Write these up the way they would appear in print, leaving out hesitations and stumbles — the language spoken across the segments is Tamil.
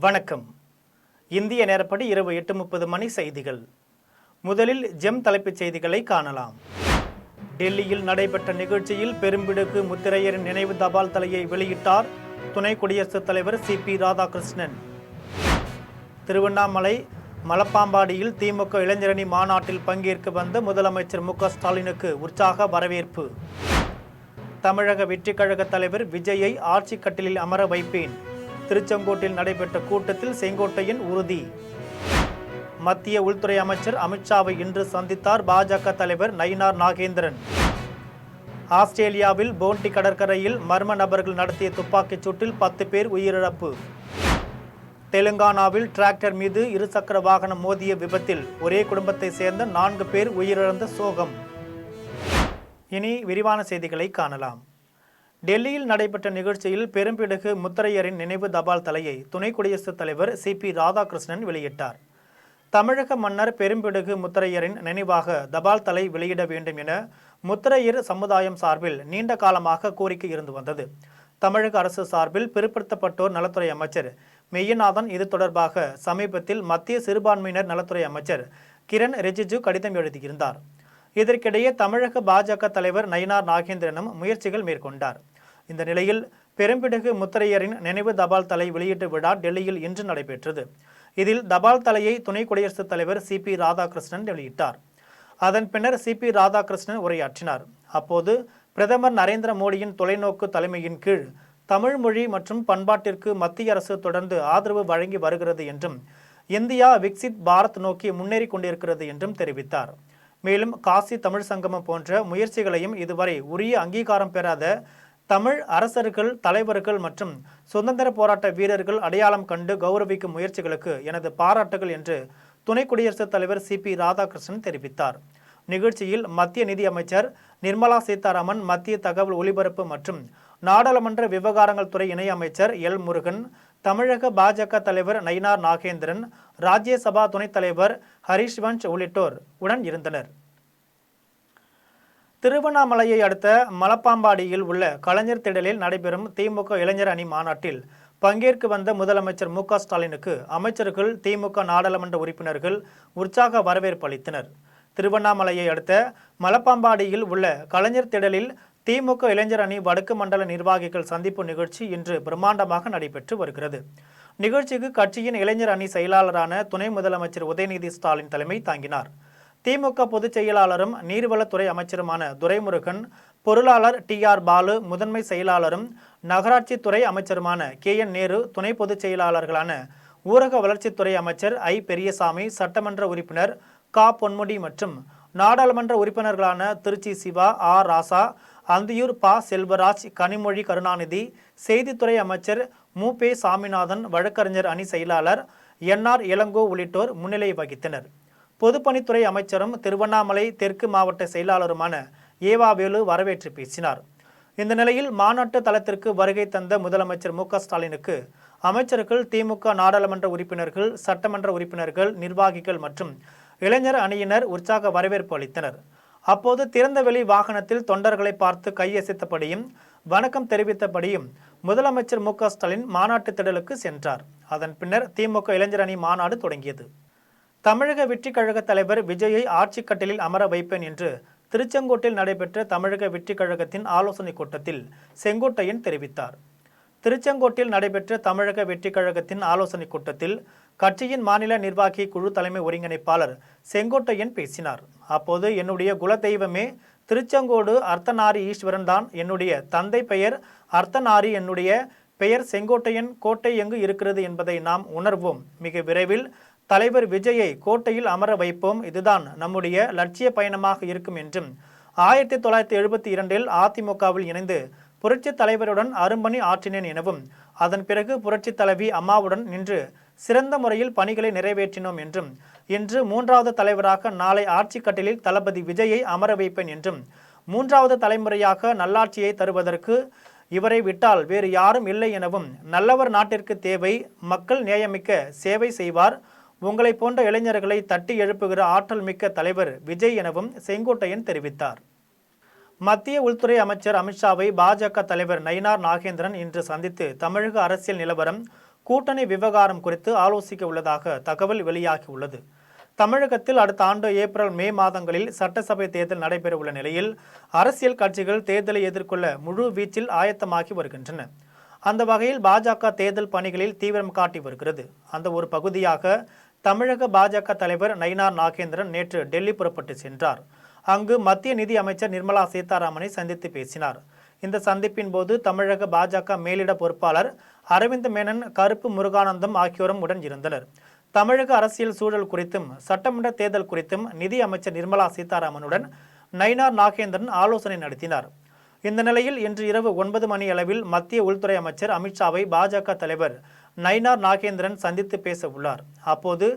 வணக்கம். இந்திய நேரப்படி இரவு 8:30 மணி செய்திகள். முதலில் ஜெம் தலைப்புச் செய்திகளை காணலாம். டெல்லியில் நடைபெற்ற நிகழ்ச்சியில் பெரும்பிடுகு முத்திரையரின் நினைவு தபால் தலையை வெளியிட்டார் துணை குடியரசுத் தலைவர் CP ராதாகிருஷ்ணன். திருவண்ணாமலை மலப்பாம்பாடியில் திமுக இளைஞரணி மாநாட்டில் பங்கேற்க வந்த முதலமைச்சர் MK ஸ்டாலினுக்கு உற்சாக வரவேற்பு. தமிழக வெற்றிக் கழக தலைவர் விஜயை ஆட்சி கட்டிலில் அமர வைப்பேன். திருச்செங்கோட்டில் நடைபெற்ற கூட்டத்தில் செங்கோட்டையன் உறுதி. மத்திய உள்துறை அமைச்சர் அமித்ஷாவை இன்று சந்தித்தார் பாஜக தலைவர் நயினார் நாகேந்திரன். ஆஸ்திரேலியாவில் போண்டி கடற்கரையில் மர்ம நபர்கள் நடத்திய துப்பாக்கிச் சூட்டில் 10 பேர் உயிரிழப்பு. தெலுங்கானாவில் டிராக்டர் மீது இருசக்கர வாகனம் மோதிய விபத்தில் ஒரே குடும்பத்தை சேர்ந்த 4 பேர் உயிரிழந்த சோகம். இனி விரிவான செய்திகளை காணலாம். டெல்லியில் நடைபெற்ற நிகழ்ச்சியில் பெரும்பிடுகு முத்திரையரின் நினைவு தபால் தலையை துணை குடியரசுத் தலைவர் CP ராதாகிருஷ்ணன் வெளியிட்டார். தமிழக மன்னர் பெரும்பிடுகு முத்திரையரின் நினைவாக தபால் தலை வெளியிட வேண்டும் என முத்திரையர் சமுதாயம் சார்பில் நீண்ட காலமாக கோரிக்கை இருந்து வந்தது. தமிழக அரசு சார்பில் பிற்படுத்தப்பட்டோர் நலத்துறை அமைச்சர் மெய்யநாதன் இது தொடர்பாக சமீபத்தில் மத்திய சிறுபான்மையினர் நலத்துறை அமைச்சர் கிரண் ரிஜிஜு கடிதம் எழுதியிருந்தார். இதற்கிடையே தமிழக பாஜக தலைவர் நயினார் நாகேந்திரனும் முயற்சிகள் மேற்கொண்டார். இந்த நிலையில் பெரும்பிடுகு முத்திரையரின் நினைவு தபால் தலை வெளியீட்டு விழா டெல்லியில் இன்று நடைபெற்றது. இதில் தபால் தலையை துணை குடியரசுத் தலைவர் CP ராதாகிருஷ்ணன் வெளியிட்டார். அதன் பின்னர் CP ராதாகிருஷ்ணன் உரையாற்றினார். அப்போது பிரதமர் நரேந்திர மோடியின் தொலைநோக்கு தலைமையின் கீழ் தமிழ் மொழி மற்றும் பண்பாட்டிற்கு மத்திய அரசு தொடர்ந்து ஆதரவு வழங்கி வருகிறது என்றும் இந்தியா விக்சித் பாரத் நோக்கி முன்னேறி கொண்டிருக்கிறது என்றும் தெரிவித்தார். மேலும் காசி தமிழ் சங்கமம் போன்ற முயற்சிகளையும் இதுவரை உரிய அங்கீகாரம் பெறாத தமிழ் அரசர்கள், தலைவர்கள் மற்றும் சுதந்திர போராட்ட வீரர்கள் அடையாளம் கண்டு கௌரவிக்கும் முயற்சிகளுக்கு எனது பாராட்டுகள் என்று துணை குடியரசுத் தலைவர் CP ராதாகிருஷ்ணன் தெரிவித்தார். நிகழ்ச்சியில் மத்திய நிதி அமைச்சர் நிர்மலா சீதாராமன், மத்திய தகவல் ஒலிபரப்பு மற்றும் நாடாளுமன்ற விவகாரங்கள் துறை இணை அமைச்சர் L முருகன், தமிழக பாஜக தலைவர் நயினார் நாகேந்திரன், ராஜ்யசபா துணைத் தலைவர் ஹரிஷ்வன்ஷ் உள்ளிட்டோர் உடன் இருந்தனர். திருவண்ணாமலையை அடுத்த மலப்பாம்பாடியில் உள்ள கலைஞர் திடலில் நடைபெறும் திமுக இளைஞர் அணி மாநாட்டில் பங்கேற்க வந்த முதலமைச்சர் MK ஸ்டாலினுக்கு அமைச்சர்கள், திமுக நாடாளுமன்ற உறுப்பினர்கள் உற்சாக வரவேற்பு அளித்தனர். திருவண்ணாமலையை அடுத்த மலப்பாம்பாடியில் உள்ள கலைஞர் திடலில் திமுக இளைஞர் அணி வடக்கு மண்டல நிர்வாகிகள் சந்திப்பு நிகழ்ச்சி இன்று பிரம்மாண்டமாக நடைபெற்று வருகிறது. நிகழ்ச்சிக்கு கட்சியின் இளைஞர் அணி செயலாளரான துணை முதலமைச்சர் உதயநிதி ஸ்டாலின் தலைமை தாங்கினார். திமுக பொதுச் செயலாளரும் நீர்வளத்துறை அமைச்சருமான துரைமுருகன், பொருளாளர் TR பாலு, முதன்மை செயலாளரும் நகராட்சித்துறை அமைச்சருமான KN நேரு, துணை பொதுச் செயலாளர்களான ஊரக வளர்ச்சித்துறை அமைச்சர் I பெரியசாமி, சட்டமன்ற உறுப்பினர் க பொன்முடி மற்றும் நாடாளுமன்ற உறுப்பினர்களான திருச்சி சிவா, R ராசா, அந்தியூர் ப செல்வராஜ், கனிமொழி கருணாநிதி, செய்தித்துறை அமைச்சர் மு பே சாமிநாதன், வழக்கறிஞர் அணி செயலாளர் NR இளங்கோ உள்ளிட்டோர் முன்னிலை வகித்தனர். பொதுப்பணித்துறை அமைச்சரும் திருவண்ணாமலை தெற்கு மாவட்ட செயலாளருமான ஏவாவேலு வரவேற்று பேசினார். இந்த நிலையில் மாநாட்டு தளத்திற்கு வருகை தந்த முதலமைச்சர் MK ஸ்டாலினுக்கு அமைச்சர்கள், திமுக நாடாளுமன்ற உறுப்பினர்கள், சட்டமன்ற உறுப்பினர்கள், நிர்வாகிகள் மற்றும் இளைஞர் அணியினர் உற்சாக வரவேற்பு அளித்தனர். அப்போது திறந்தவெளி வாகனத்தில் தொண்டர்களை பார்த்து கையசைத்தபடியும் வணக்கம் தெரிவித்தபடியும் முதலமைச்சர் MK ஸ்டாலின் மாநாட்டு திடலுக்கு சென்றார். அதன் பின்னர் திமுக இளைஞர் அணி மாநாடு தொடங்கியது. தமிழக வெற்றிக் கழக தலைவர் விஜயை ஆட்சி கட்டிலில் அமர வைப்பேன் என்று திருச்செங்கோட்டில் நடைபெற்ற தமிழக வெற்றிக் கழகத்தின் ஆலோசனைக் கூட்டத்தில் செங்கோட்டையன் தெரிவித்தார். திருச்செங்கோட்டில் நடைபெற்ற தமிழக வெற்றிக் கழகத்தின் ஆலோசனைக் கூட்டத்தில் கட்சியின் மாநில நிர்வாகி குழு தலைமை ஒருங்கிணைப்பாளர் செங்கோட்டையன் பேசினார். அப்போது என்னுடைய குலதெய்வமே திருச்செங்கோடு அர்த்தநாரி ஈஸ்வரன் தான். என்னுடைய தந்தை பெயர் அர்த்தநாரி, என்னுடைய பெயர் செங்கோட்டையன். கோட்டை எங்கு இருக்கிறது என்பதை நாம் உணர்வோம். மிக விரைவில் தலைவர் விஜயை கோட்டையில் அமர வைப்போம். இதுதான் நம்முடைய லட்சிய பயணமாக இருக்கும் என்றும் 1972 அதிமுகவில் இணைந்து புரட்சி தலைவருடன் அரும்பணி ஆற்றினேன் எனவும் அதன் பிறகு புரட்சி தலைவி அம்மாவுடன் நின்று சிறந்த முறையில் பணிகளை நிறைவேற்றினோம் என்றும் இன்று 3வது தலைவராக நாளை ஆட்சி கட்டிலில் தளபதி விஜயை அமர வைப்பேன் என்றும் 3வது தலைமுறையாக நல்லாட்சியை தருவதற்கு இவரை விட்டால் வேறு யாரும் இல்லை எனவும் நல்லவர் நாட்டிற்கு தேவை, மக்கள் நேயமிக்க சேவை செய்வார், உங்களை போன்ற இளைஞர்களை தட்டி எழுப்புகிற ஆற்றல் மிக்க தலைவர் விஜய் எனவும் செங்கோட்டையன் தெரிவித்தார். மத்திய உள்துறை அமைச்சர் அமித்ஷாவை பாஜக தலைவர் நயினார் நாகேந்திரன் இன்று சந்தித்து தமிழக அரசியல் நிலவரம் கூட்டணி விவகாரம் குறித்து ஆலோசிக்க உள்ளதாக தகவல் வெளியாகியுள்ளது. தமிழகத்தில் அடுத்த ஆண்டு ஏப்ரல் மே மாதங்களில் சட்டசபை தேர்தல் நடைபெறவுள்ள நிலையில் அரசியல் கட்சிகள் தேர்தலை எதிர்கொள்ள முழு வீச்சில் ஆயத்தமாகி வருகின்றன. அந்த வகையில் பாஜக தேர்தல் பணிகளில் தீவிரம் காட்டி வருகிறது. அந்த ஒரு பகுதியாக தமிழக பாஜக தலைவர் நயினார் நாகேந்திரன் நேற்று டெல்லி புறப்பட்டு சென்றார். அங்கு மத்திய நிதி அமைச்சர் நிர்மலா சீதாராமனை சந்தித்து பேசினார். இந்த சந்திப்பின் போது தமிழக பாஜக மேலிட பொறுப்பாளர் அரவிந்த் மேனன், கருப்பு முருகானந்தம் ஆகியோரும் உடன் இருந்தனர். தமிழக அரசியல் சூழல் குறித்தும் சட்டமன்ற தேர்தல் குறித்தும் நிதி அமைச்சர் நிர்மலா சீதாராமனுடன் நயினார் நாகேந்திரன் ஆலோசனை நடத்தினார். இந்த நிலையில் இன்று இரவு 9 மணி அளவில் மத்திய உள்துறை அமைச்சர் அமித்ஷாவை பாஜக தலைவர் நயினார் நாகேந்திரன் சந்தித்து பேச உள்ளார். அப்போது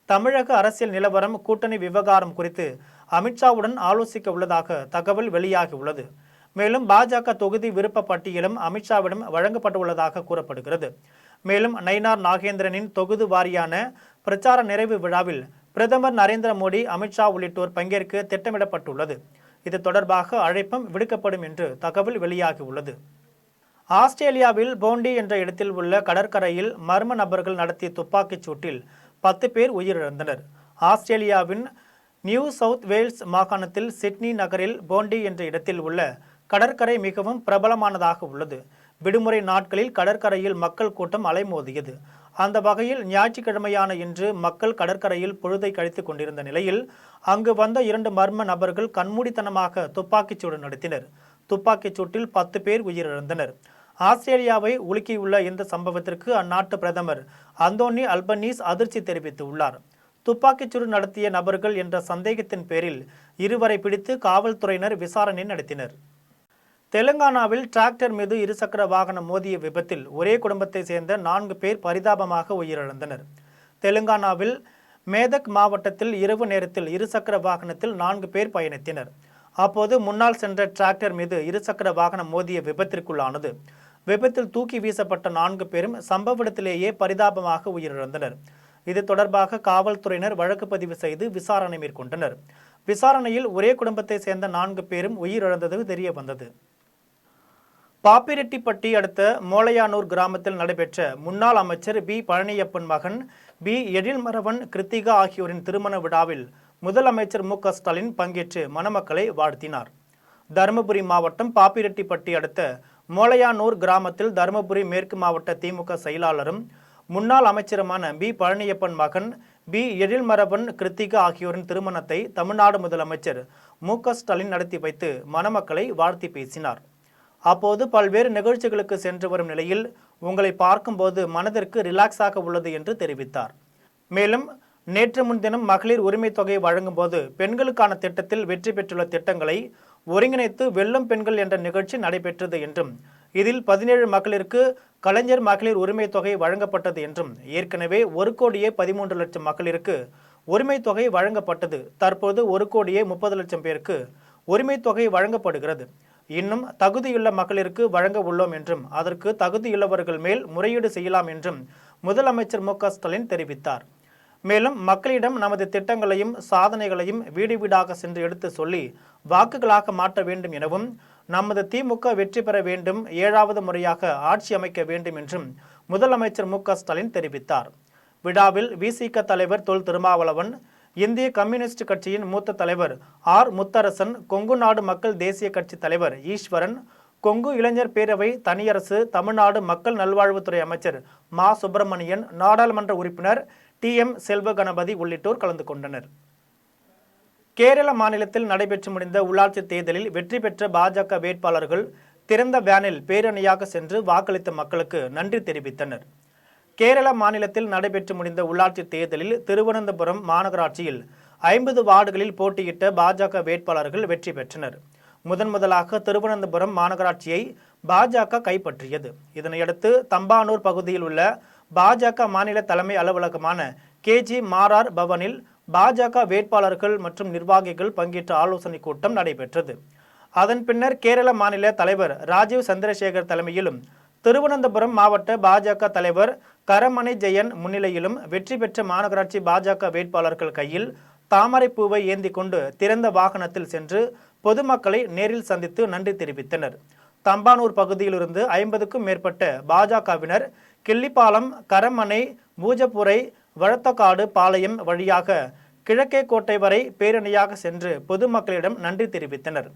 தமிழக அரசியல் நிலவரம், கூட்டணி விவகாரம் குறித்து அமித்ஷாவுடன் ஆலோசிக்க உள்ளதாக தகவல் வெளியாகியுள்ளது. மேலும் பாஜக தொகுதி விருப்ப பட்டியலும் அமித்ஷாவிடம் வழங்கப்பட்டுள்ளதாக கூறப்படுகிறது. மேலும் நயினார் நாகேந்திரனின் தொகுதி வாரியான பிரச்சார நிறைவு விழாவில் பிரதமர் நரேந்திர மோடி, அமித்ஷா உள்ளிட்டோர் பங்கேற்க திட்டமிடப்பட்டுள்ளது. இது தொடர்பாக அழைப்பும் விடுக்கப்படும் என்று தகவல் வெளியாகியுள்ளது. ஆஸ்திரேலியாவில் போண்டி என்ற இடத்தில் உள்ள கடற்கரையில் மர்ம நபர்கள் நடத்திய துப்பாக்கிச் சூட்டில் 10 பேர் உயிரிழந்தனர். ஆஸ்திரேலியாவின் நியூ சவுத் வேல்ஸ் மாகாணத்தில் சிட்னி நகரில் போண்டி என்ற இடத்தில் உள்ள கடற்கரை மிகவும் பிரபலமானதாக உள்ளது. விடுமுறை நாட்களில் கடற்கரையில் மக்கள் கூட்டம் அலைமோதியது. அந்த வகையில் ஞாயிற்றுக்கிழமையான இன்று மக்கள் கடற்கரையில் பொழுதை கழித்துக் கொண்டிருந்த நிலையில் அங்கு வந்த 2 மர்ம நபர்கள் கண்மூடித்தனமாக துப்பாக்கிச்சூடு நடத்தினர். துப்பாக்கிச் சூட்டில் 10 பேர் உயிரிழந்தனர். ஆஸ்திரேலியாவை உலுக்கியுள்ள இந்த சம்பவத்திற்கு அந்நாட்டு பிரதமர் அந்தோனி அல்பனீஸ் அதிர்ச்சி தெரிவித்துள்ளார். துப்பாக்கிச்சூடு நடத்திய நபர்கள் என்ற சந்தேகத்தின் பேரில் 2 வரை பிடித்து காவல்துறையினர் விசாரணை நடத்தினர். தெலுங்கானாவில் டிராக்டர் மீது இருசக்கர வாகனம் மோதிய விபத்தில் ஒரே குடும்பத்தை சேர்ந்த 4 பேர் பரிதாபமாக உயிரிழந்தனர். தெலுங்கானாவில் மேதக் மாவட்டத்தில் இரவு நேரத்தில் இருசக்கர வாகனத்தில் 4 பேர் பயணித்தனர். அப்போது முன்னால் சென்ற டிராக்டர் மீது இருசக்கர வாகனம் மோதிய விபத்திற்குள்ளானது. விபத்தில் தூக்கி வீசப்பட்ட 4 பேரும் சம்பவ இடத்திலேயே பரிதாபமாக உயிரிழந்தனர். இது தொடர்பாக காவல்துறையினர் வழக்கு பதிவு செய்து விசாரணை மேற்கொண்டனர். விசாரணையில் ஒரே குடும்பத்தை சேர்ந்த 4 பேரும் உயிரிழந்தது தெரிய வந்தது. பாப்பிரெட்டிப்பட்டி அடுத்த மோலையானூர் கிராமத்தில் நடைபெற்ற முன்னாள் அமைச்சர் பி பழனியப்பன் மகன் பி எழில்மரவன் கிருத்திகா ஆகியோரின் திருமண விழாவில் முதலமைச்சர் மு க ஸ்டாலின் பங்கேற்று மணமக்களை வாழ்த்தினார். தருமபுரி மாவட்டம் பாப்பிரெட்டிப்பட்டி அடுத்த மோலையானூர் கிராமத்தில் தருமபுரி மேற்கு மாவட்ட திமுக செயலாளரும் முன்னாள் அமைச்சருமான பி பழனியப்பன் மகன் பி எழில்மரவன் கிருத்திகா ஆகியோரின் திருமணத்தை தமிழ்நாடு முதலமைச்சர் மு க ஸ்டாலின் நடத்தி வைத்து மணமக்களை வாழ்த்தி பேசினார். அப்போது பல்வேறு நிகழ்ச்சிகளுக்கு சென்று வரும் நிலையில் உங்களை பார்க்கும்போது மனதிற்கு ரிலாக்ஸாக உள்ளது என்று தெரிவித்தார். மேலும் நேற்று முன்தினம் மகளிர் உரிமை தொகை வழங்கும் போது பெண்களுக்கான திட்டத்தில் வெற்றி பெற்றுள்ள திட்டங்களை ஒருங்கிணைத்து வெல்லும் பெண்கள் என்ற நிகழ்ச்சி நடைபெற்றது என்றும் இதில் 17 மகளிருக்கு கலைஞர் மகளிர் உரிமை தொகை வழங்கப்பட்டது என்றும் ஏற்கனவே 1,13 லட்சம் மகளிருக்கு உரிமை தொகை வழங்கப்பட்டது. தற்போது 1,30 பேருக்கு உரிமை தொகை வழங்கப்படுகிறது. இன்னும் தகுதியுள்ள மகளிருக்கு வழங்க உள்ளோம் என்றும் அதற்கு தகுதியுள்ளவர்கள் மேல் முறையீடு செய்யலாம் என்றும் முதலமைச்சர் மு க ஸ்டாலின் தெரிவித்தார். மேலும் மக்களிடம் நமது திட்டங்களையும் சாதனைகளையும் வீடு வீடாக சென்று எடுத்து சொல்லி வாக்குகளாக மாற்ற வேண்டும் எனவும் நமது திமுக வெற்றி பெற வேண்டும், 7வது முறையாக ஆட்சி அமைக்க வேண்டும் என்றும் முதலமைச்சர் மு க ஸ்டாலின் தெரிவித்தார். விழாவில் விசிக தலைவர் தொல் திருமாவளவன், இந்திய கம்யூனிஸ்ட் கட்சியின் மூத்த தலைவர் ஆர் முத்தரசன், கொங்கு நாடு மக்கள் தேசிய கட்சி தலைவர் ஈஸ்வரன், கொங்கு இளைஞர் பேரவை தனியரசு, தமிழ்நாடு மக்கள் நல்வாழ்வுத்துறை அமைச்சர் மா சுப்பிரமணியன், நாடாளுமன்ற உறுப்பினர் TM செல்வ கணபதி உள்ளிட்டோர் கலந்து கொண்டனர். கேரள மாநிலத்தில் நடைபெற்று முடிந்த உள்ளாட்சி தேர்தலில் வெற்றி பெற்ற பாஜக வேட்பாளர்கள் திறந்த வேனில் பேரணியாக சென்று வாக்களித்த மக்களுக்கு நன்றி தெரிவித்தனர். கேரள மாநிலத்தில் நடைபெற்று முடிந்த உள்ளாட்சி தேர்தலில் திருவனந்தபுரம் மாநகராட்சியில் 50 வார்டுகளில் போட்டியிட்ட பாஜக வேட்பாளர்கள் வெற்றி பெற்றனர். முதலாக திருவனந்தபுரம் மாநகராட்சியை பாஜக கைப்பற்றியது. இதனையடுத்து தம்பானூர் பகுதியில் உள்ள பாஜக மாநில தலைமை அலுவலகமான KG மாரார் பவனில் பாஜக வேட்பாளர்கள் மற்றும் நிர்வாகிகள் பங்கேற்ற ஆலோசனை கூட்டம் நடைபெற்றது. அதன் பின்னர் கேரள மாநில தலைவர் ராஜீவ் சந்திரசேகர் தலைமையிலும் திருவனந்தபுரம் மாவட்ட பாஜக தலைவர் கரமணி ஜெயன் முன்னிலையிலும் வெற்றி பெற்ற மாநகராட்சி பாஜக வேட்பாளர்கள் கையில் தாமரை பூவை ஏந்தி கொண்டு திறந்த வாகனத்தில் சென்று பொதுமக்களை நேரில் சந்தித்து நன்றி தெரிவித்தனர். தம்பானூர் பகுதியிலிருந்து 50க்கும் மேற்பட்ட பாஜகவினர் கிள்ளிப்பாலம், கரமனை, பூஜப்புரை, வழத்தக்காடு பாளையம் வழியாக கிழக்கே கோட்டை வரை பேரணியாக சென்று பொதுமக்களிடம் நன்றி தெரிவித்தனர்.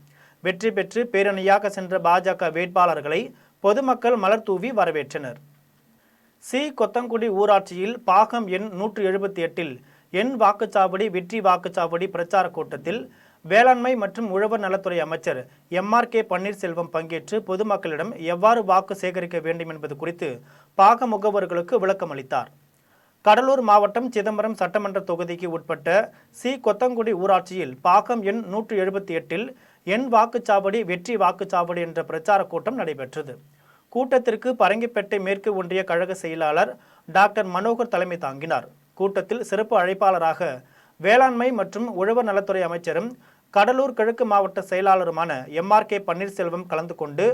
வெற்றி பெற்று பேரணியாக சென்ற பாஜக வேட்பாளர்களை பொதுமக்கள் மலர் தூவி வரவேற்றனர். சி. கொத்தங்குடி ஊராட்சியில் பாகம் எண் 178 எண் வாக்குச்சாவடி வெற்றி வாக்குச்சாவடி பிரச்சார கூட்டத்தில் வேளாண்மை மற்றும் உழவர் நலத்துறை அமைச்சர் MRK பன்னீர்செல்வம் பங்கேற்று பொதுமக்களிடம் எவ்வாறு வாக்கு சேகரிக்க வேண்டும் என்பது குறித்து பாக முகவர்களுக்கு விளக்கம் அளித்தார். கடலூர் மாவட்டம் சிதம்பரம் சட்டமன்ற தொகுதிக்கு உட்பட்ட சி. கொத்தங்குடி ஊராட்சியில் பாகம் எண் 178 எண் வாக்குச்சாவடி வெற்றி வாக்குச்சாவடி என்ற பிரச்சார கூட்டம் நடைபெற்றது. கூட்டத்திற்கு பரங்கிப்பேட்டை மேற்கு ஒன்றிய கழக செயலாளர் டாக்டர் மனோகர் தலைமை தாங்கினார். கூட்டத்தில் சிறப்பு அழைப்பாளராக வேளாண்மை மற்றும் உழவர் நலத்துறை அமைச்சரும் கடலூர் கிழக்கு மாவட்ட செயலாளருமான MRK பன்னீர்செல்வம் கலந்து கொண்டு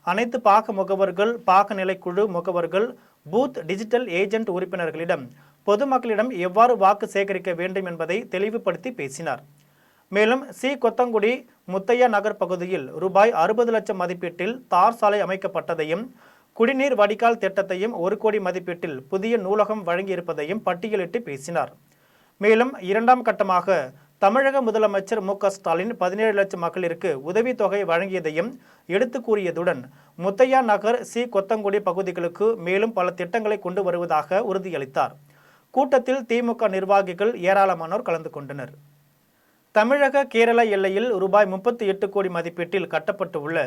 அனைத்து பாக முகவர்கள், பாக நிலைக்குழு முகவர்கள், பூத் டிஜிட்டல் ஏஜென்ட் உறுப்பினர்களிடம் பொதுமக்களிடம் எவ்வாறு வாக்கு சேகரிக்க வேண்டும் என்பதை தெளிவுபடுத்தி பேசினார். மேலும் சி. கொத்தங்குடி முத்தையா நகர் பகுதியில் ரூபாய் 60 லட்சம் மதிப்பீட்டில் தார் சாலை அமைக்கப்பட்டதையும், குடிநீர் வடிகால் திட்டத்தையும் 1 கோடி மதிப்பீட்டில் புதிய நூலகம் வழங்கியிருப்பதையும் பட்டியலிட்டு பேசினார். மேலும் 2ஆம் கட்டமாக தமிழக முதலமைச்சர் MK ஸ்டாலின் 17 லட்சம் மகளிருக்கு உதவித்தொகை வழங்கியதையும் எடுத்து கூறியதுடன் முத்தையா நகர், சி. கொத்தங்குடி பகுதிகளுக்கு மேலும் பல திட்டங்களை கொண்டு வருவதாக உறுதியளித்தார். கூட்டத்தில் திமுக நிர்வாகிகள் ஏராளமானோர் கலந்து கொண்டனர். தமிழக கேரள எல்லையில் ரூபாய் 38 கோடி மதிப்பீட்டில் கட்டப்பட்டு உள்ள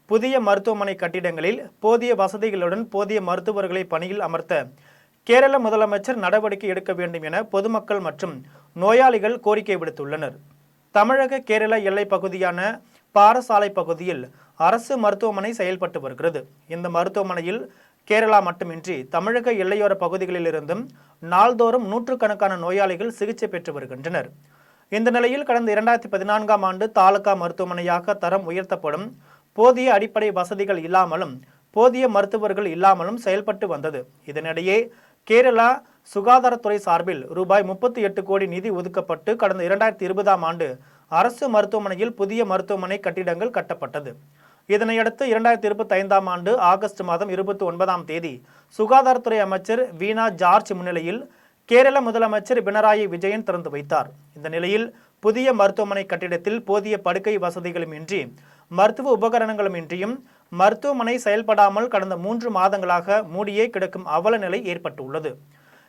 புதிய மருத்துவமனை கட்டிடங்களில் போதிய வசதிகளுடன் போதிய மருத்துவர்களை பணியில் அமர்த்த கேரள முதலமைச்சர் நடவடிக்கை எடுக்க வேண்டும் என பொதுமக்கள் மற்றும் நோயாளிகள் கோரிக்கை விடுத்துள்ளனர். தமிழக கேரள எல்லை பகுதியான பாரசாலை பகுதியில் அரசு மருத்துவமனை செயல்பட்டு வருகிறது. இந்த மருத்துவமனையில் கேரளா மட்டுமின்றி தமிழக எல்லையோர பகுதிகளிலிருந்தும் நாள்தோறும் நூற்றுக்கணக்கான நோயாளிகள் சிகிச்சை பெற்று வருகின்றனர். இந்த நிலையில் கடந்த 2014ஆம் ஆண்டு தாலுகா மருத்துவமனையாக தரம் உயர்த்தப்படும் போதிய அடிப்படை வசதிகள் இல்லாமலும் போதிய மருத்துவர்கள் இல்லாமலும் செயல்பட்டு வந்தது. இதனிடையே கேரளா சுகாதாரத்துறை சார்பில் ரூபாய் 38 கோடி நிதி ஒதுக்கப்பட்டு கடந்த 2020ஆம் ஆண்டு அரசு மருத்துவமனையில் புதிய மருத்துவமனை கட்டிடங்கள் கட்டப்பட்டது. இதனையடுத்து 2025ஆம் ஆண்டு ஆகஸ்ட் மாதம் 29ஆம் தேதி சுகாதாரத்துறை அமைச்சர் வீணா ஜார்ஜ் முன்னிலையில் கேரள முதலமைச்சர் பினராயி விஜயன் திறந்து வைத்தார். இந்த நிலையில் புதிய மருத்துவமனை கட்டிடத்தில் போதிய படுக்கை வசதிகளும் இன்றி மருத்துவ உபகரணங்களும் இன்றியும் மருத்துவமனை செயல்படாமல் கடந்த 3 மாதங்களாக மூடியே கிடக்கும் அவல நிலை ஏற்பட்டுள்ளது.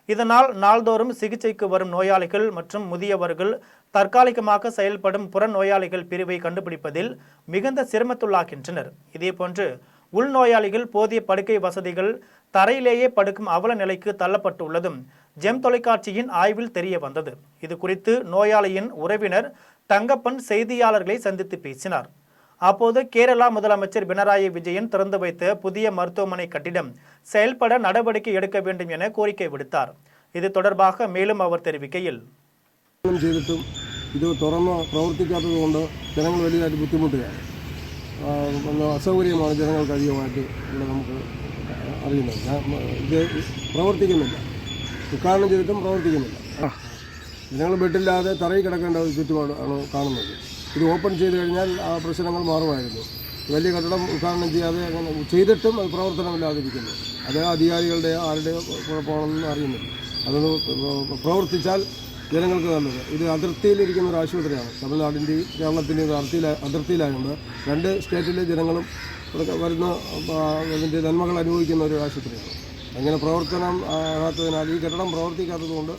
இதனால் நாள்தோறும் சிகிச்சைக்கு வரும் நோயாளிகள் மற்றும் முதியவர்கள் தற்காலிகமாக செயல்படும் புற நோயாளிகள் பிரிவை கண்டுபிடிப்பதில் மிகுந்த சிரமத்துள்ளாகின்றனர். இதேபோன்று உள்நோயாளிகள் போதிய படுக்கை வசதிகள் தரையிலேயே படுக்கும் அவல நிலைக்கு தள்ளப்பட்டுள்ளதும் ஜெம் தொலைக்காட்சியின் ஆய்வில் தெரிய வந்தது. இது குறித்து நோயாளியின் உறவினர் தங்கப்பன் செய்தியாளர்களை சந்தித்து பேசினார். அப்போது கேரளா முதலமைச்சர் பினராயி விஜயன் திறந்து வைத்த புதிய மருத்துவமனை கட்டிடம் செயல்பட நடவடிக்கை எடுக்க வேண்டும் என கோரிக்கை விடுத்தார். இது தொடர்பாக மேலும் அவர் தெரிவிக்கையில், ഇത് തുറന്ന് പ്രവർത്തിക്കാത്തത് കൊണ്ട് ജനങ്ങൾ വലിയതായിട്ട് ബുദ്ധിമുട്ടുകയാണ്. അസൗകര്യമാണ് ജനങ്ങൾക്ക് അധികമായിട്ട് ഇവിടെ നമുക്ക് അറിയുന്നത്. ഇത് പ്രവർത്തിക്കുന്നില്ല, ഉദ്ഘാടനം ചെയ്തിട്ടും പ്രവർത്തിക്കുന്നില്ല. ജനങ്ങൾ ബെഡില്ലാതെ തറയിൽ കിടക്കേണ്ട ഒരു ചുറ്റുപാടാണ് കാണുന്നത്. ഇത് ഓപ്പൺ ചെയ്ത് കഴിഞ്ഞാൽ ആ പ്രശ്നങ്ങൾ മാറുമായിരുന്നു. വലിയ കെട്ടിടം ഉദ്ഘാടനം ചെയ്യാതെ അങ്ങനെ ചെയ്തിട്ടും അത് പ്രവർത്തനമില്ലാതിരിക്കുന്നു. അത് അധികാരികളുടെയോ ആരുടെയോ കുഴപ്പമാണെന്ന് അറിയുന്നില്ല. അതൊന്ന് പ്രവർത്തിച്ചാൽ ജനങ്ങൾക്ക് നല്ലത്. ഇത് അതിർത്തിയിലിരിക്കുന്ന ഒരു ആശുപത്രിയാണ്. തമിഴ്നാടിൻ്റെയും കേരളത്തിൻ്റെയും അതിർത്തിയിലായതുകൊണ്ട് 2 സ്റ്റേറ്റിലെ ജനങ്ങളും വരുന്ന അതിൻ്റെ നന്മകൾ അനുഭവിക്കുന്ന ഒരു ആശുപത്രിയാണ്. അങ്ങനെ പ്രവർത്തനം ആകാത്തതിനാൽ ഈ കെട്ടിടം പ്രവർത്തിക്കാത്തതുകൊണ്ട്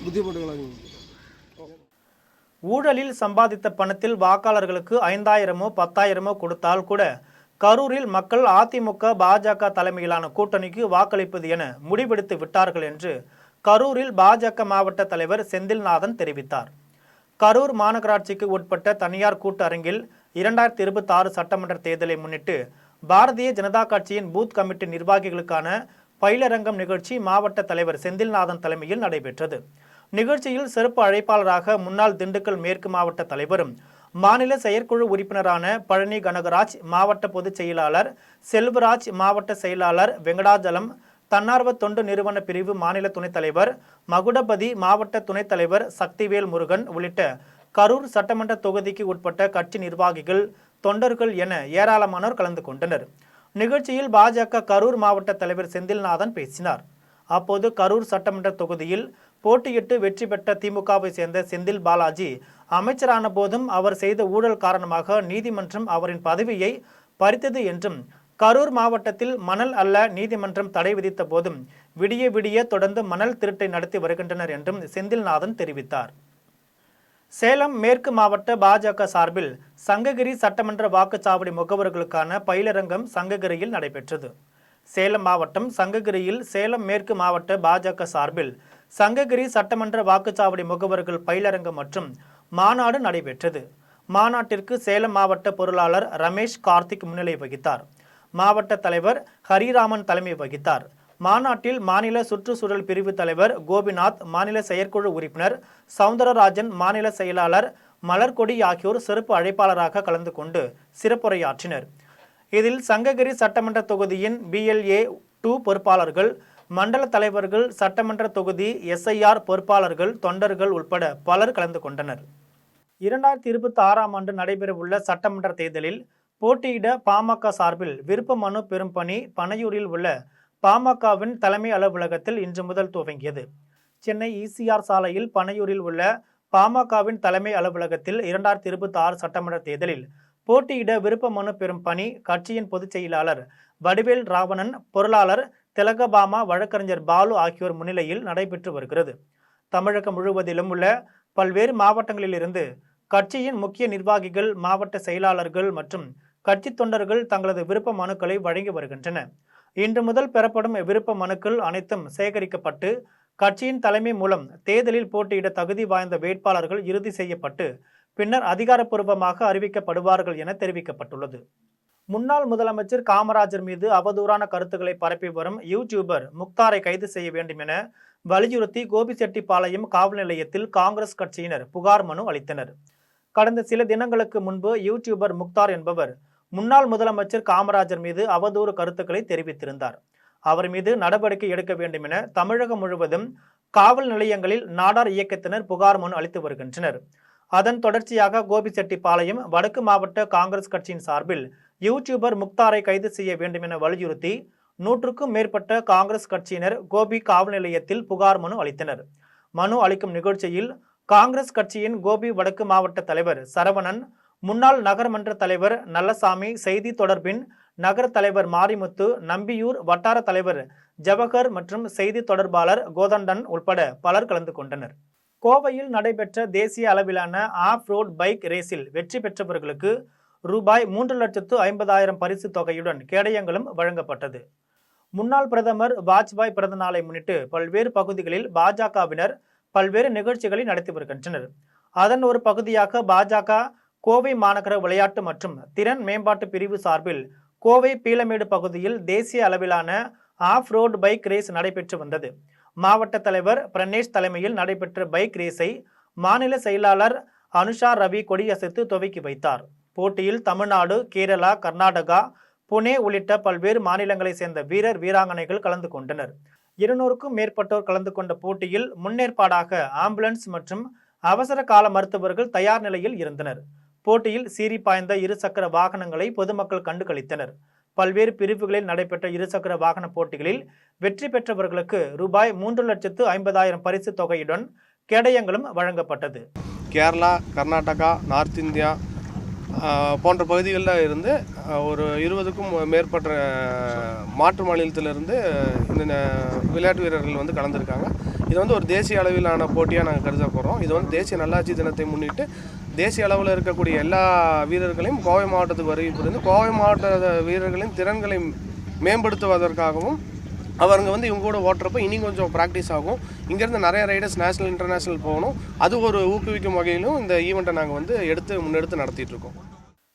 ബുദ്ധിമുട്ടുകൾ അനുഭവിക്കുന്നു. ஊழலில் சம்பாதித்த பணத்தில் வாக்காளர்களுக்கு 5000மோ 10,000மோ கொடுத்தால் கூட கரூரில் மக்கள் அதிமுக பாஜக தலைமையிலான கூட்டணிக்கு வாக்களிப்பது என முடிவெடுத்து விட்டார்கள் என்று கரூரில் பாஜக மாவட்ட தலைவர் செந்தில்நாதன் தெரிவித்தார். கரூர் மாநகராட்சிக்கு உட்பட்ட தனியார் கூட்டரங்கில் 2026 சட்டமன்ற தேர்தலை முன்னிட்டு பாரதிய ஜனதா கட்சியின் பூத் கமிட்டி நிர்வாகிகளுக்கான பயிலரங்கம் நிகழ்ச்சி மாவட்ட தலைவர் செந்தில்நாதன் தலைமையில் நடைபெற்றது. நிகழ்ச்சியில் சிறப்பு அழைப்பாளராக முன்னாள் திண்டுக்கல் மேற்கு மாவட்ட தலைவரும் மாநில செயற்குழு உறுப்பினரான பழனி கனகராஜ், மாவட்ட பொதுச் செயலாளர் செல்வராஜ், மாவட்ட செயலாளர் வெங்கடாஜலம், தன்னார்வ தொண்டு நிறுவன பிரிவு மாநில துணைத் தலைவர் மகுடபதி, மாவட்ட துணைத் தலைவர் சக்திவேல் முருகன் உள்ளிட்ட கரூர் சட்டமன்ற தொகுதிக்கு உட்பட்ட கட்சி நிர்வாகிகள், தொண்டர்கள் என ஏராளமானோர் கலந்து கொண்டனர். நிகழ்ச்சியில் பாஜக கரூர் மாவட்ட தலைவர் செந்தில்நாதன் பேசினார். அப்போது கரூர் சட்டமன்ற தொகுதியில் போட்டியிட்டு வெற்றி பெற்ற திமுகவை சேர்ந்த செந்தில் பாலாஜி அமைச்சரான போதும் அவர் செய்த ஊழல் காரணமாக நீதிமன்றம் அவரின் பதவியை பறித்தது என்றும், கரூர் மாவட்டத்தில் மணல் அள்ள நீதிமன்றம் தடை விதித்த போதும் விடிய விடிய தொடர்ந்து மணல் திருட்டை நடத்தி வருகின்றனர் என்றும் செந்தில்நாதன் தெரிவித்தார். சேலம் மேற்கு மாவட்ட பாஜக சார்பில் சங்ககிரி சட்டமன்ற வாக்குச்சாவடி முகவர்களுக்கான பயிலரங்கம் சங்ககிரியில் நடைபெற்றது. சேலம் மாவட்டம் சங்ககிரியில் சேலம் மேற்கு மாவட்ட பாஜக சார்பில் சங்ககிரி சட்டமன்ற வாக்குச்சாவடி முகவர்கள் பயிலரங்கம் மற்றும் மாநாடு நடைபெற்றது. மாநாட்டிற்கு சேலம் மாவட்ட பொருளாளர் ரமேஷ் கார்த்திக் முன்னிலை வகித்தார். மாவட்ட தலைவர் ஹரிராமன் தலைமை வகித்தார். மாநாட்டில் மாநில சுற்றுச்சூழல் பிரிவு தலைவர் கோபிநாத், மாநில செயற்குழு உறுப்பினர் சவுந்தரராஜன், மாநில செயலாளர் மலர்கொடி ஆகியோர் சிறப்பு அழைப்பாளராக கலந்து கொண்டு சிறப்புரையாற்றினர். இதில் சங்ககிரி சட்டமன்ற தொகுதியின் BLA 2 பொறுப்பாளர்கள், மண்டல தலைவர்கள், சட்டமன்ற தொகுதி SIR பொறுப்பாளர்கள், தொண்டர்கள் உட்பட பலர் கலந்து கொண்டனர். 2026ஆம் ஆண்டு நடைபெறவுள்ள சட்டமன்ற தேர்தலில் போட்டியிட பாமக சார்பில் விருப்ப மனு பெறும் பணி பனையூரில் உள்ள பாமகவின் தலைமை அலுவலகத்தில் இன்று முதல் துவங்கியது. சென்னை ECR சாலையில் பனையூரில் உள்ள பாமகவின் தலைமை அலுவலகத்தில் 2026 சட்டமன்ற தேர்தலில் போட்டியிட விருப்ப மனு பெறும் பணி கட்சியின் பொதுச் செயலாளர் வடிவேல் ராவணன், பொருளாளர் திலகபாமா, வழக்கறிஞர் பாலு ஆகியோர் முன்னிலையில் நடைபெற்று வருகிறது. தமிழகம் முழுவதிலும் உள்ள பல்வேறு மாவட்டங்களிலிருந்து கட்சியின் முக்கிய நிர்வாகிகள், மாவட்ட செயலாளர்கள் மற்றும் கட்சி தொண்டர்கள் தங்களது விருப்ப மனுக்களை வழங்கி வருகின்றனர். இன்று முதல் பெறப்படும் விருப்ப மனுக்கள் அனைத்தும் சேகரிக்கப்பட்டு கட்சியின் தலைமை மூலம் தேர்தலில் போட்டியிட தகுதி வாய்ந்த வேட்பாளர்கள் இறுதி செய்யப்பட்டு பின்னர் அதிகாரப்பூர்வமாக அறிவிக்கப்படுவார்கள் என தெரிவிக்கப்பட்டுள்ளது. முன்னாள் முதலமைச்சர் காமராஜர் மீது அவதூறான கருத்துக்களை பரப்பி வரும் யூடியூபர் முக்தாரை கைது செய்ய வேண்டும் என வலியுறுத்தி கோபிச்செட்டிப்பாளையம் காவல் நிலையத்தில் காங்கிரஸ் கட்சியினர் புகார் மனு அளித்தனர். கடந்த சில தினங்களுக்கு முன்பு யூடியூபர் முக்தார் என்பவர் முன்னாள் முதலமைச்சர் காமராஜர் மீது அவதூறு கருத்துக்களை தெரிவித்திருந்தார். அவர் மீது நடவடிக்கை எடுக்க வேண்டும் என தமிழகம் முழுவதும் காவல் நிலையங்களில் நாடார் இயக்கத்தினர் புகார் மனு அளித்து வருகின்றனர். அதன் தொடர்ச்சியாக கோபிச்செட்டிப்பாளையம் வடக்கு மாவட்ட காங்கிரஸ் கட்சியின் சார்பில் யூடியூபர் முக்தாரை கைது செய்ய வேண்டும் என வலியுறுத்தி 100க்கும் மேற்பட்ட காங்கிரஸ் கட்சியினர் கோபி காவல் நிலையத்தில் புகார் மனு அளித்தனர். மனு அளிக்கும் நிகழ்ச்சியில் காங்கிரஸ் கட்சியின் கோபி வடக்கு மாவட்ட தலைவர் சரவணன், முன்னாள் நகர்மன்ற தலைவர் நல்லசாமி, செய்தி தொடர்பின் நகர தலைவர் மாரிமுத்து, நம்பியூர் வட்டார தலைவர் ஜவஹர் மற்றும் செய்தி தொடர்பாளர் கோதண்டன் உட்பட பலர் கலந்து கொண்டனர். கோவையில் நடைபெற்ற தேசிய அளவிலான ஆஃப் ரோட் பைக் ரேஸில் வெற்றி பெற்றவர்களுக்கு ரூபாய் 3,50,000 பரிசு தொகையுடன் கேடயங்களும் வழங்கப்பட்டது. முன்னாள் பிரதமர் வாஜ்பாய் பிறந்த நாளை முன்னிட்டு பல்வேறு பகுதிகளில் பாஜகவினர் பல்வேறு நிகழ்ச்சிகளை நடத்தி வருகின்றனர். அதன் ஒரு பகுதியாக பாஜக கோவை மாநகர விளையாட்டு மற்றும் திறன் மேம்பாட்டு பிரிவு சார்பில் கோவை பீளமேடு பகுதியில் தேசிய அளவிலான ஆஃப் ரோட் பைக் ரேஸ் நடைபெற்று வந்தது. மாவட்ட தலைவர் பிரணேஷ் தலைமையில் நடைபெற்ற பைக் ரேஸை மாநில செயலாளர் அனுஷா ரவி கொடியசைத்து துவக்கி வைத்தார். போட்டியில் தமிழ்நாடு, கேரளா, கர்நாடகா, புனே உள்ளிட்ட பல்வேறு மாநிலங்களைச் சேர்ந்த வீரர் வீராங்கனைகள் கலந்து கொண்டனர். 200க்கும் மேற்பட்டோர் கலந்து கொண்ட போட்டியில் முன்னேற்பாடாக ஆம்புலன்ஸ் மற்றும் அவசர கால மருத்துவர்கள் தயார் நிலையில் இருந்தனர். போட்டியில் சீறி பாய்ந்த இருசக்கர வாகனங்களை பொதுமக்கள் கண்டு களித்தனர். பல்வேறு பிரிவுகளில் நடைபெற்ற இருசக்கர வாகன போட்டிகளில் வெற்றி பெற்றவர்களுக்கு ரூபாய் 3,50,000 பரிசு தொகையுடன் கேடயங்களும் வழங்கப்பட்டது. கேரளா, கர்நாடகா, நார்த் இந்தியா போன்ற பகுதிகளில் இருந்து ஒரு 20க்கும் மேற்பட்ட மாற்று மாநிலத்திலிருந்து இந்த விளையாட்டு வீரர்கள் வந்து கலந்துருக்காங்க. இது வந்து ஒரு தேசிய அளவிலான போட்டியாக நாங்கள் கருத போகிறோம். இது வந்து தேசிய நல்லாட்சி தினத்தை முன்னிட்டு தேசிய அளவில் இருக்கக்கூடிய எல்லா வீரர்களையும் கோவை மாவட்டத்துக்கு வருகை புரிந்து கோவை மாவட்ட வீரர்களின் திறன்களை மேம்படுத்துவதற்காகவும் அவங்க வந்து இவங்க கூட ஓட்டுறப்ப இன்னும் கொஞ்சம் ப்ராக்டிஸ் ஆகும். இங்கேருந்து நிறைய ரைடர்ஸ் நேஷனல் இன்டர்நேஷ்னல் போகணும். அது ஒரு ஊக்குவிக்கும் வகையிலும் இந்த ஈவெண்ட்டை நாங்கள் வந்து முன்னெடுத்து நடத்திட்டு இருக்கோம்.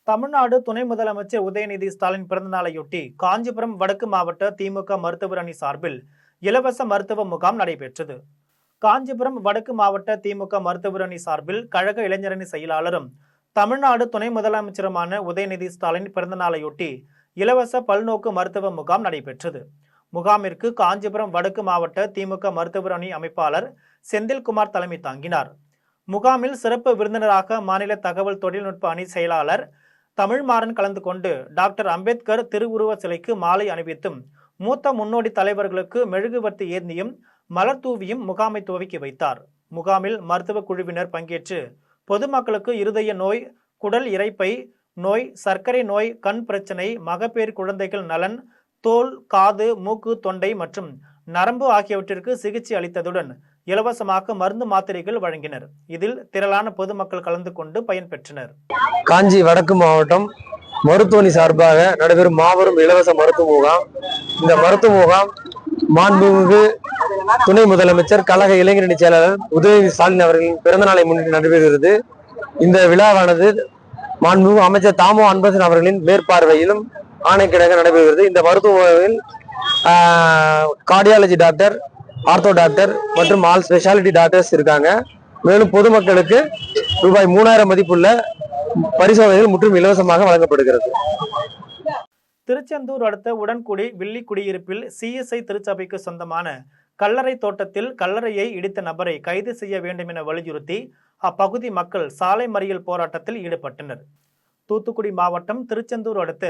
தமிழ்நாடு துணை முதலமைச்சர் உதயநிதி ஸ்டாலின் பிறந்தநாளையொட்டி காஞ்சிபுரம் வடக்கு மாவட்ட திமுக மருத்துவர் அணி சார்பில் இலவச மருத்துவ முகாம் நடைபெற்றது. காஞ்சிபுரம் வடக்கு மாவட்ட திமுக மருத்துவர் அணி சார்பில் கழக இளைஞரணி செயலாளரும் தமிழ்நாடு துணை முதலமைச்சருமான உதயநிதி ஸ்டாலின் பிறந்தநாளையொட்டி இலவச பல்நோக்கு மருத்துவ முகாம் நடைபெற்றது. முகாமிற்கு காஞ்சிபுரம் வடக்கு மாவட்ட திமுக மருத்துவர் அணி அமைப்பாளர் செந்தில்குமார் தலைமை தாங்கினார். முகாமில் சிறப்பு விருந்தினராக மாநில தகவல் தொழில்நுட்ப அணி செயலாளர் தமிழ்மாறன் கலந்து கொண்டு டாக்டர் அம்பேத்கர் திருவுருவ சிலைக்கு மாலை அணிவித்தும் மூத்த முன்னோடி தலைவர்களுக்கு மெழுகுவர்த்தி ஏந்தியும் மலர் தூவியும் முகாமை துவக்கி வைத்தார். முகாமில் மருத்துவ குழுவினர் பங்கேற்று பொதுமக்களுக்கு இருதய நோய், குடல் இரைப்பை நோய், சர்க்கரை நோய், கண் பிரச்சனை, மகப்பேறு குழந்தைகள் நலன், தோல், காது, மூக்கு, தொண்டை மற்றும் நரம்பு ஆகியவற்றிற்கு சிகிச்சை அளித்ததுடன் இலவசமாக மருந்து மாத்திரைகள் வழங்கினர். இதில் திரளான பொதுமக்கள் கலந்து கொண்டு பயன்பெற்றனர். காஞ்சி வடக்கு மாவட்டம் மருத்துவமனை சார்பாக நடைபெறும் மாபெரும் இலவச மருத்துவ முகாம். இந்த மருத்துவ முகாம் மாண்புமிகு துணை முதலமைச்சர் கழக இளைஞரணி செயலாளர் உதயநிதி ஸ்டாலின் அவர்களின் பிறந்த நாளை முன்னிட்டு நடைபெறுகிறது. இந்த விழாவானது மாண்புமிகு அமைச்சர் தாமோ அன்பரசன் அவர்களின் மேற்பார்வையிலும் ஆணைக்கிடங்க நடைபெறுகிறது. இந்த மருத்துவமனையில் கார்டியாலஜி டாக்டர், ஆர்த்தோ டாக்டர் மற்றும் ஆல் ஸ்பெஷாலிட்டி டாக்டர்ஸ் இருக்காங்க. மேலும் பொதுமக்களுக்கு ரூபாய் 3000 மதிப்புள்ள பரிசோதனைகள் முற்றிலும் இலவசமாக வழங்கப்படுகிறது. திருச்செந்தூர் அடுத்த உடன்குடி வில்லி குடியிருப்பில் CSI திருச்சபைக்கு சொந்தமான கல்லறை தோட்டத்தில் கல்லறையை இடித்த நபரை கைது செய்ய வேண்டும் என வலியுறுத்தி அப்பகுதி மக்கள் சாலை மறியல் போராட்டத்தில் ஈடுபட்டனர். தூத்துக்குடி மாவட்டம் திருச்செந்தூர் அடுத்த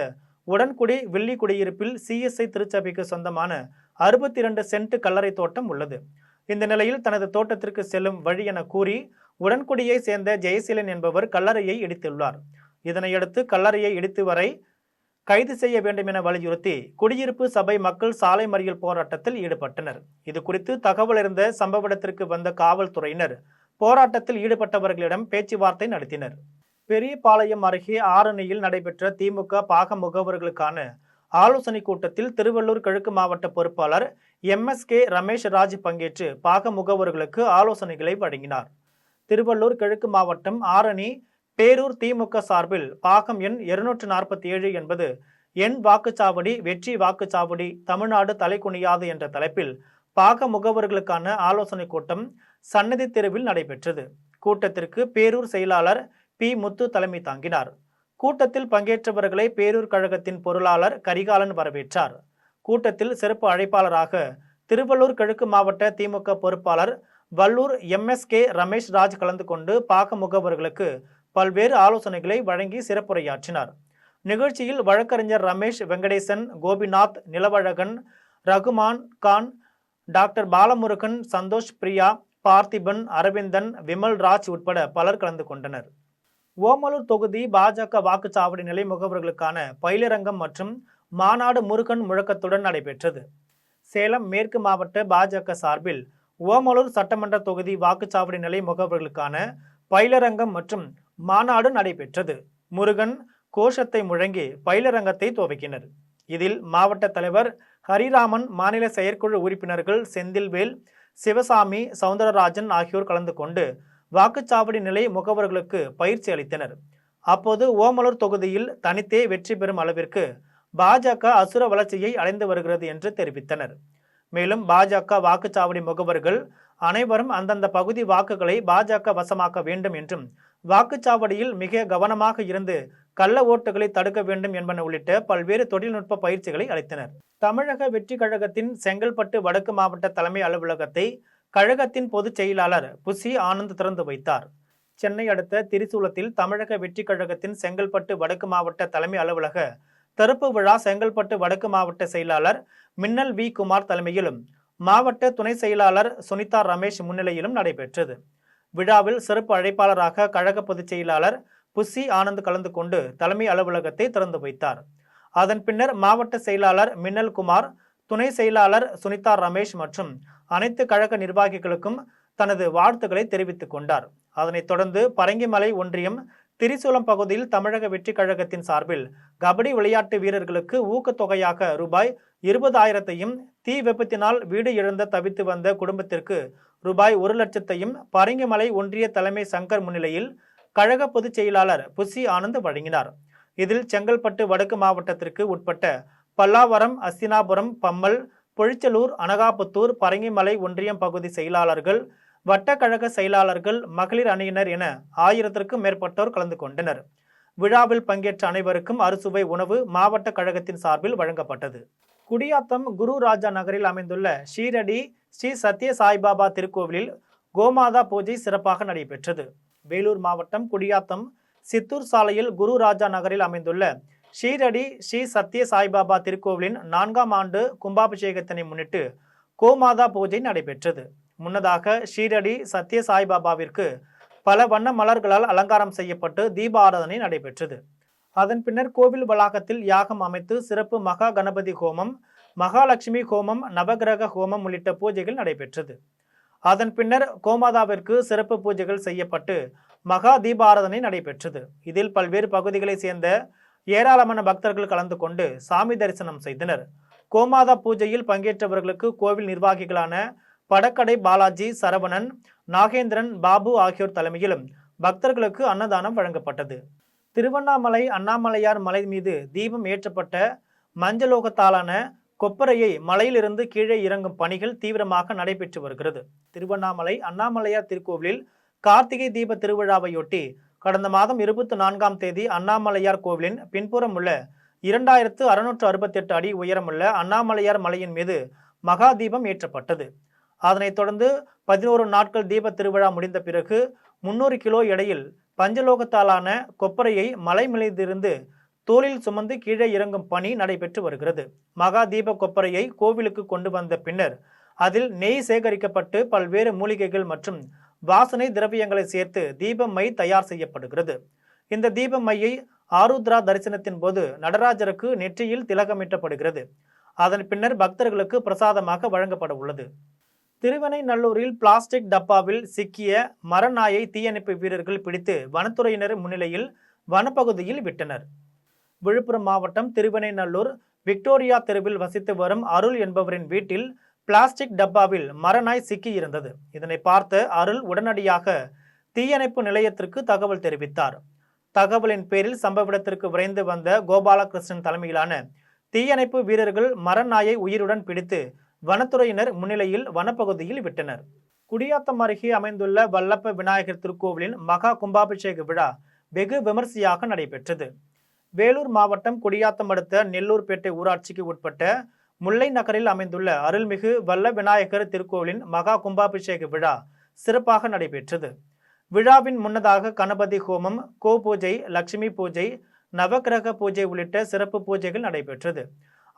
உடன்குடி வில்லி குடியிருப்பில் CSI திருச்சபைக்கு சொந்தமான 62 சென்ட் கல்லறை தோட்டம் உள்ளது. இந்த நிலையில் தனது தோட்டத்திற்கு செல்லும் வழி என கூறி உடன்குடியை சேர்ந்த ஜெயசீலன் என்பவர் கல்லறையை இடித்துள்ளார். இதனையடுத்து கல்லறையை இடித்து வரை கைது செய்ய வேண்டும் என வலியுறுத்தி குடியிருப்பு சபை மக்கள் சாலை மறியல் போராட்டத்தில் ஈடுபட்டனர். இது குறித்து தகவல் அறிந்த சம்பவ இடத்திற்கு வந்த காவல்துறையினர் போராட்டத்தில் ஈடுபட்டவர்களிடம் பேச்சுவார்த்தை நடத்தினர். பெரியபாளையம் அருகே ஆரணியில் நடைபெற்ற திமுக பாக முகவர்களுக்கான ஆலோசனை கூட்டத்தில் திருவள்ளூர் கிழக்கு மாவட்ட பொறுப்பாளர் MSK ரமேஷ் ராஜ் பங்கேற்று பாக முகவர்களுக்கு ஆலோசனைகளை வழங்கினார். திருவள்ளூர் கிழக்கு மாவட்டம் ஆரணி பேரூர் திமுக சார்பில் பாகம் எண் 247 என்பது எண் வாக்குச்சாவடி வெற்றி வாக்குச்சாவடி தமிழ்நாடு தலைக்குனியாது என்ற தலைப்பில் பாக முகவர்களுக்கான ஆலோசனை கூட்டம் சன்னதி தெருவில் நடைபெற்றது. கூட்டத்திற்கு பேரூர் செயலாளர் P. முத்து தலைமை தாங்கினார். கூட்டத்தில் பங்கேற்றவர்களை பேரூர் கழகத்தின் பொருளாளர் கரிகாலன் வரவேற்றார். கூட்டத்தில் சிறப்பு அழைப்பாளராக திருவள்ளூர் கிழக்கு மாவட்ட திமுக பொறுப்பாளர் வல்லூர் MSK ரமேஷ் ராஜ் கலந்து கொண்டு பாக முகவர்களுக்கு பல்வேறு ஆலோசனைகளை வழங்கி சிறப்புரையாற்றினார். நிகழ்ச்சியில் வழக்கறிஞர் ரமேஷ் வெங்கடேசன், கோபிநாத், நிலவழகன், ரகுமான் கான், டாக்டர் பாலமுருகன், சந்தோஷ் பிரியா, பார்த்திபன், அரவிந்தன், விமல் ராஜ் உட்பட பலர் கலந்து கொண்டனர். ஓமலூர் தொகுதி பாஜக வாக்குச்சாவடி நிலை முகவர்களுக்கான பயிலரங்கம் மற்றும் மாநாடு முருகன் முழக்கத்துடன் நடைபெற்றது. சேலம் மேற்கு மாவட்ட பாஜக சார்பில் ஓமலூர் சட்டமன்ற தொகுதி வாக்குச்சாவடி நிலை முகவர்களுக்கான பயிலரங்கம் மற்றும் மாநாடு நடைபெற்றது. முருகன் கோஷத்தை முழங்கி பயிலரங்கத்தை துவக்கினர். இதில் மாவட்ட தலைவர் ஹரிராமன், மாநில செயற்குழு உறுப்பினர்கள் செந்தில்வேல், சிவசாமி, சவுந்தரராஜன் ஆகியோர் கலந்து கொண்டு வாக்குச்சாவடி நிலை முகவர்களுக்கு பயிற்சி அளித்தனர். அப்போது ஓமலூர் தொகுதியில் தனித்தே வெற்றி பெறும் அளவிற்கு பாஜக அசுர வளர்ச்சியை அடைந்து வருகிறது என்று தெரிவித்தனர். மேலும் பாஜக வாக்குச்சாவடி முகவர்கள் அனைவரும் அந்தந்த பகுதி வாக்குகளை பாஜக வசமாக்க வேண்டும் என்றும் வாக்குச்சாவடியில் மிக கவனமாக இருந்து கள்ள ஓட்டுகளை தடுக்க வேண்டும் என்பன உள்ளிட்ட பல்வேறு தொழில்நுட்ப பயிற்சிகளை அளித்தனர். தமிழக வெற்றி கழகத்தின் செங்கல்பட்டு வடக்கு மாவட்ட தலைமை அலுவலகத்தை கழகத்தின் பொதுச் செயலாளர் புசி ஆனந்த் திறந்து வைத்தார். சென்னை அடுத்த திரிசூலத்தில் தமிழக வெற்றி கழகத்தின் செங்கல்பட்டு வடக்கு மாவட்ட தலைமை அலுவலக திறப்பு விழா செங்கல்பட்டு வடக்கு மாவட்ட செயலாளர் மின்னல் V. குமார் தலைமையிலும் மாவட்ட துணை செயலாளர் சுனிதா ரமேஷ் முன்னிலையிலும் நடைபெற்றது. விழாவில் சிறப்பு அழைப்பாளராக கழக பொதுச் செயலாளர் புசி ஆனந்த் கலந்து கொண்டு தலைமை அலுவலகத்தை திறந்து வைத்தார். அதன் பின்னர் மாவட்ட செயலாளர் மின்னல் குமார், துணை செயலாளர் சுனிதா ரமேஷ் மற்றும் அனைத்து கழக நிர்வாகிகளுக்கும் தனது வாழ்த்துக்களை தெரிவித்துக் கொண்டார். அதனைத் தொடர்ந்து பரங்கிமலை ஒன்றியம் திரிசூலம் பகுதியில் தமிழக வெற்றி கழகத்தின் சார்பில் கபடி விளையாட்டு வீரர்களுக்கு ஊக்கத்தொகையாக ரூபாய் 20,000ஐயும், தீ விபத்தினால் வீடு இழந்த தவித்து வந்த குடும்பத்திற்கு ரூபாய் 1,00,000ஐயும் பரங்கிமலை ஒன்றிய தலைமை சங்கர் முன்னிலையில் கழக பொதுச் செயலாளர் புசி ஆனந்த் வழங்கினார். இதில் செங்கல்பட்டு வடக்கு மாவட்டத்திற்கு உட்பட்ட பல்லாவரம், அஸ்தினாபுரம், பம்மல், பொழிச்சலூர், அனகாபுத்தூர், பரங்கிமலை ஒன்றியம் பகுதி செயலாளர்கள், வட்டக்கழக செயலாளர்கள், மகளிர் அணியினர் என 1000க்கும் மேற்பட்டோர் கலந்து கொண்டனர். விழாவில் பங்கேற்ற அனைவருக்கும் அறுசுவை உணவு மாவட்ட கழகத்தின் சார்பில் வழங்கப்பட்டது. குடியாத்தம் குரு ராஜா நகரில் அமைந்துள்ள ஷீரடி ஸ்ரீ சத்ய சாய்பாபா திருக்கோவிலில் கோமாதா பூஜை சிறப்பாக நடைபெற்றது. வேலூர் மாவட்டம் குடியாத்தம் சித்தூர் சாலையில் குரு ராஜா நகரில் அமைந்துள்ள ஷீரடி ஸ்ரீ சத்ய சாய்பாபா திருக்கோவிலின் 4ஆம் ஆண்டு கும்பாபிஷேகத்தினை முன்னிட்டு கோமாதா பூஜை நடைபெற்றது. முன்னதாக ஷீரடி சத்ய சாய்பாபாவிற்கு பல வண்ண மலர்களால் அலங்காரம் செய்யப்பட்டு தீப ஆராதனை நடைபெற்றது. அதன் பின்னர் கோவில் வளாகத்தில் யாகம் அமைத்து சிறப்பு மகா கணபதி ஹோமம், மகாலட்சுமி ஹோமம், நவகிரக ஹோமம் உள்ளிட்ட பூஜைகள் நடைபெற்றது. அதன் பின்னர் கோமாதாவிற்கு சிறப்பு பூஜைகள் செய்யப்பட்டு மகா தீபாராதனை நடைபெற்றது. இதில் பல்வேறு பகுதிகளைச் சேர்ந்த ஏராளமான பக்தர்கள் கலந்து கொண்டு சாமி தரிசனம் செய்தனர். கோமாதா பூஜையில் பங்கேற்றவர்களுக்கு கோவில் நிர்வாகிகளான படக்கடை பாலாஜி, சரவணன், நாகேந்திரன், பாபு ஆகியோர் தலைமையிலும் பக்தர்களுக்கு அன்னதானம் வழங்கப்பட்டது. திருவண்ணாமலை அண்ணாமலையார் மலை மீது தீபம் ஏற்றப்பட்ட மஞ்சளோகத்தாலான கொப்பரையை மலையிலிருந்து கீழே இறங்கும் பணிகள் தீவிரமாக நடைபெற்று வருகிறது. திருவண்ணாமலை அண்ணாமலையார் திருக்கோவிலில் கார்த்திகை தீப திருவிழாவையொட்டி கடந்த மாதம் 24ஆம் தேதி அண்ணாமலையார் கோவிலின் பின்புறம் உள்ள 2668 அடி உயரமுள்ள அண்ணாமலையார் மலையின் மீது மகா தீபம் ஏற்றப்பட்டது. அதனைத் தொடர்ந்து 11 நாட்கள் தீப திருவிழா முடிந்த பிறகு 300 கிலோ எடையில் பஞ்சலோகத்தாலான கொப்பரையை மலை மீதிருந்து தோளில் சுமந்து கீழே இறங்கும் பணி நடைபெற்று வருகிறது. மகா தீப கொப்பரையை கோவிலுக்கு கொண்டு வந்த பின்னர் அதில் நெய் சேகரிக்கப்பட்டு பல்வேறு மூலிகைகள் மற்றும் வாசனை திரவியங்களை சேர்த்து தீப மை தயார் செய்யப்படுகிறது. இந்த தீப மையை ஆருத்ரா தரிசனத்தின் போது நடராஜருக்கு நெற்றியில் திலகமிட்டப்படுகிறது. அதன் பின்னர் பக்தர்களுக்கு பிரசாதமாக வழங்கப்பட உள்ளது. திருவெணைநல்லூரில் பிளாஸ்டிக் டப்பாவில் சிக்கிய மரநாயை தீயணைப்பு வீரர்கள் பிடித்து வனத்துறையினர் முன்னிலையில் வனப்பகுதியில் விட்டனர். விழுப்புரம் மாவட்டம் திருவெணைநல்லூர் விக்டோரியா தெருவில் வசித்து வரும் அருள் என்பவரின் வீட்டில் பிளாஸ்டிக் டப்பாவில் மரநாய் சிக்கியிருந்தது. இதனை பார்த்த அருள் உடனடியாக தீயணைப்பு நிலையத்திற்கு தகவல் தெரிவித்தார். தகவலின் பேரில் சம்பவ இடத்திற்கு விரைந்து வந்த கோபாலகிருஷ்ணன் தலைமையிலான தீயணைப்பு வீரர்கள் மரநாயை உயிருடன் பிடித்து வனத்துறையினர் முன்னிலையில் வனப்பகுதியில் விட்டனர். குடியாத்தம் அருகே அமைந்துள்ள வல்லப்ப விநாயகர் திருக்கோவிலின் மகா கும்பாபிஷேக விழா வெகு விமர்சையாக நடைபெற்றது. வேலூர் மாவட்டம் குடியாத்தம் அடுத்த நெல்லூர்பேட்டை ஊராட்சிக்கு உட்பட்ட முல்லை நகரில் அமைந்துள்ள அருள்மிகு வல்ல விநாயகர் திருக்கோவிலின் மகா கும்பாபிஷேக விழா சிறப்பாக நடைபெற்றது. விழாவின் முன்னதாக கணபதி ஹோமம், கோ பூஜை, லட்சுமி பூஜை, நவகிரக பூஜை உள்ளிட்ட சிறப்பு பூஜைகள் நடைபெற்றது.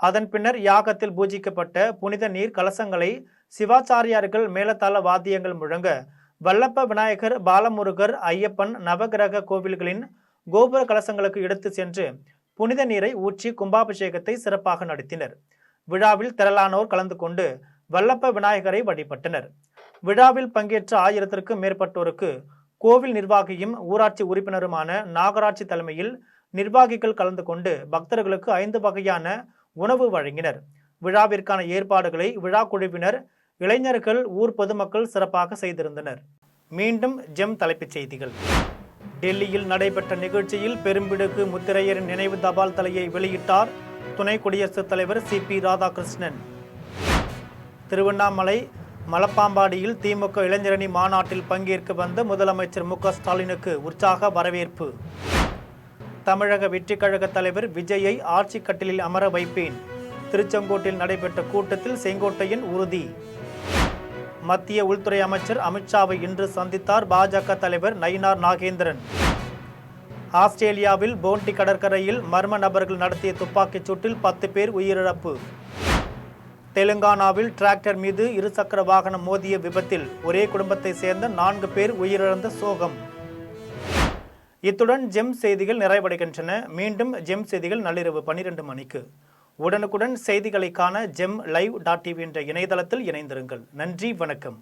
அதன் பின்னர் யாகத்தில் பூஜிக்கப்பட்ட புனித நீர் கலசங்களை சிவாச்சாரியார்கள் மேலதாள வாத்தியங்கள் முழங்க வல்லப்ப விநாயகர், பாலமுருகர், ஐயப்பன், நவகிரக கோவில்களின் கோபுர கலசங்களுக்கு எடுத்து சென்று புனித நீரை ஊற்றி கும்பாபிஷேகத்தை சிறப்பாக நடத்தினர். விழாவில் திரளானோர் கலந்து கொண்டு வல்லப்ப விநாயகரை வழிபட்டனர். விழாவில் பங்கேற்ற 1000க்கும் மேற்பட்டோருக்கு கோவில் நிர்வாகியும் ஊராட்சி உறுப்பினருமான நாகராட்சி தலைமையில் நிர்வாகிகள் கலந்து கொண்டு பக்தர்களுக்கு 5 வகையான உணவு வழங்கினர். விழாவிற்கான ஏற்பாடுகளை விழா குழுவினர், இளைஞர்கள், ஊர் பொதுமக்கள் சிறப்பாக செய்திருந்தனர். மீண்டும் ஜெம் தலைப்புச் செய்திகள். டெல்லியில் நடைபெற்ற நிகழ்ச்சியில் பெரும்பிடுகு முத்திரையரின் நினைவு தபால் தலையை வெளியிட்டார் துணை குடியரசுத் தலைவர் CP ராதாகிருஷ்ணன். திருவண்ணாமலை மலப்பாம்பாடியில் திமுக இளைஞரணி மாநாட்டில் பங்கேற்க வந்த முதலமைச்சர் MK ஸ்டாலினுக்கு உற்சாக வரவேற்பு. தமிழக வெற்றிக் கழக தலைவர் விஜயை ஆட்சி கட்டிலில் அமர வைப்பேன். திருச்செங்கோட்டில் நடைபெற்ற கூட்டத்தில் செங்கோட்டையன் உறுதி. மத்திய உள்துறை அமைச்சர் அமித்ஷாவை இன்று சந்தித்தார் பாஜக தலைவர் நயினார் நாகேந்திரன். ஆஸ்திரேலியாவில் போண்டி கடற்கரையில் மர்ம நபர்கள் நடத்திய துப்பாக்கிச் சூட்டில் 10 பேர் உயிரிழப்பு. தெலுங்கானாவில் டிராக்டர் மீது இருசக்கர வாகனம் மோதிய விபத்தில் ஒரே குடும்பத்தை சேர்ந்த 4 பேர் உயிரிழந்த சோகம். இத்துடன் ஜெம் செய்திகள் நிறைவடைகின்றன. மீண்டும் ஜெம் செய்திகள் நள்ளிரவு 12 மணிக்கு. உடனுக்குடன் செய்திகளை காண GemLive.tv என்ற இணையதளத்தில் இணைந்திருங்கள். நன்றி, வணக்கம்.